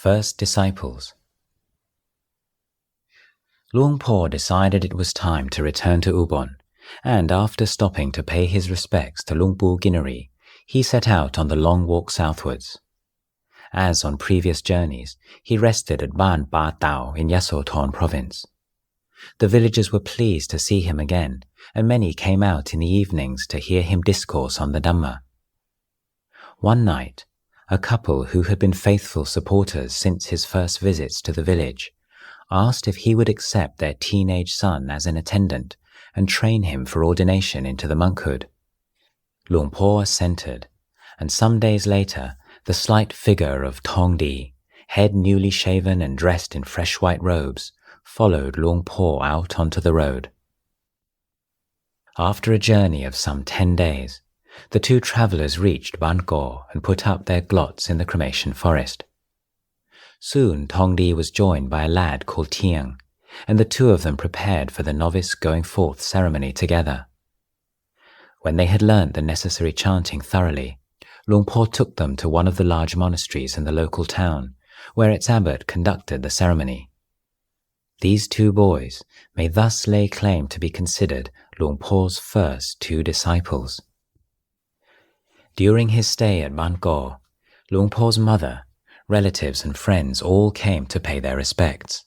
First Disciples. Luang Por decided it was time to return to Ubon, and after stopping to pay his respects to Luang Pu Ginari, he set out on the long walk southwards. As on previous journeys, he rested at Ban Ba Tao in Yasothon province. The villagers were pleased to see him again, and many came out in the evenings to hear him discourse on the Dhamma. One night, a couple who had been faithful supporters since his first visits to the village asked if he would accept their teenage son as an attendant and train him for ordination into the monkhood. Luang Por assented, and some days later, the slight figure of Tongdee, head newly shaven and dressed in fresh white robes, followed Luang Por out onto the road. After a journey of some 10 days, the two travellers reached Ban Go and put up their glots in the cremation forest. Soon Tongdee was joined by a lad called Tiang, and the two of them prepared for the novice going forth ceremony together. When they had learnt the necessary chanting thoroughly, Luang Por took them to one of the large monasteries in the local town, where its abbot conducted the ceremony. These two boys may thus lay claim to be considered Luang Por's first two disciples. During his stay at Ban Go, Luang Por's mother, relatives and friends all came to pay their respects.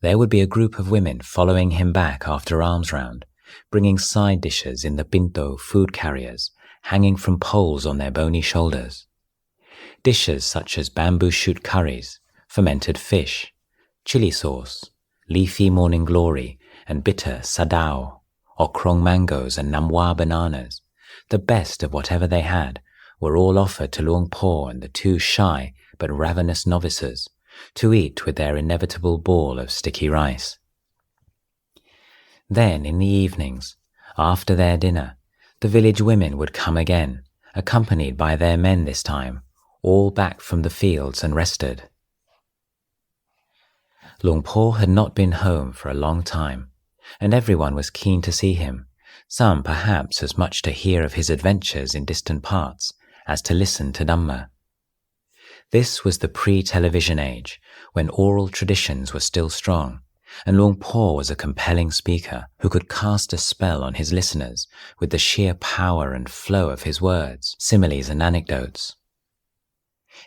There would be a group of women following him back after alms round, bringing side dishes in the pinto food carriers, hanging from poles on their bony shoulders. Dishes such as bamboo shoot curries, fermented fish, chili sauce, leafy morning glory, and bitter sadao, okrong mangoes and namwa bananas, the best of whatever they had, were all offered to Luang Por and the two shy but ravenous novices, to eat with their inevitable ball of sticky rice. Then, in the evenings, after their dinner, the village women would come again, accompanied by their men this time, all back from the fields and rested. Luang Por had not been home for a long time, and everyone was keen to see him, some perhaps as much to hear of his adventures in distant parts as to listen to Dhamma. This was the pre-television age, when oral traditions were still strong, and Luang Por was a compelling speaker who could cast a spell on his listeners with the sheer power and flow of his words, similes and anecdotes.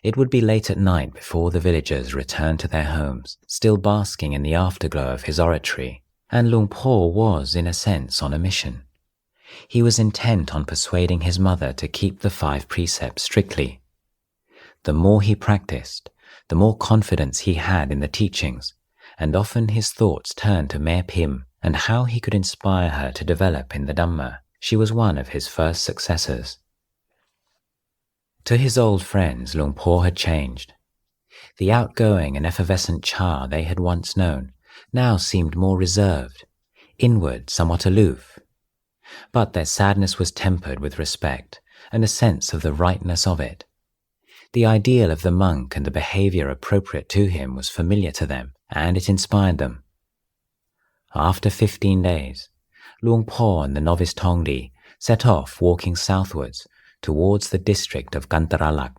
It would be late at night before the villagers returned to their homes, still basking in the afterglow of his oratory, and Luang Por was, in a sense, on a mission. He was intent on persuading his mother to keep the 5 precepts strictly. The more he practiced, the more confidence he had in the teachings, and often his thoughts turned to Mare Pim and how he could inspire her to develop in the Dhamma. She was one of his first successors. To his old friends, Luang Por had changed. The outgoing and effervescent Chah they had once known now seemed more reserved, inward, somewhat aloof. But their sadness was tempered with respect and a sense of the rightness of it. The ideal of the monk and the behavior appropriate to him was familiar to them, and it inspired them. After 15 days, Luang Por and the novice Tongdee set off walking southwards towards the district of Kantaralak,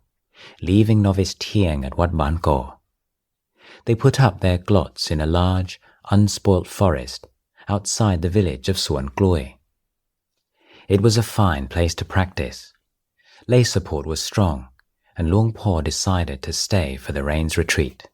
leaving novice Tiang at Wat Ban Go. They put up their glots in a large, unspoilt forest outside the village of Suan Kloi. It was a fine place to practice. Lay support was strong, and Luang Por decided to stay for the rain's retreat.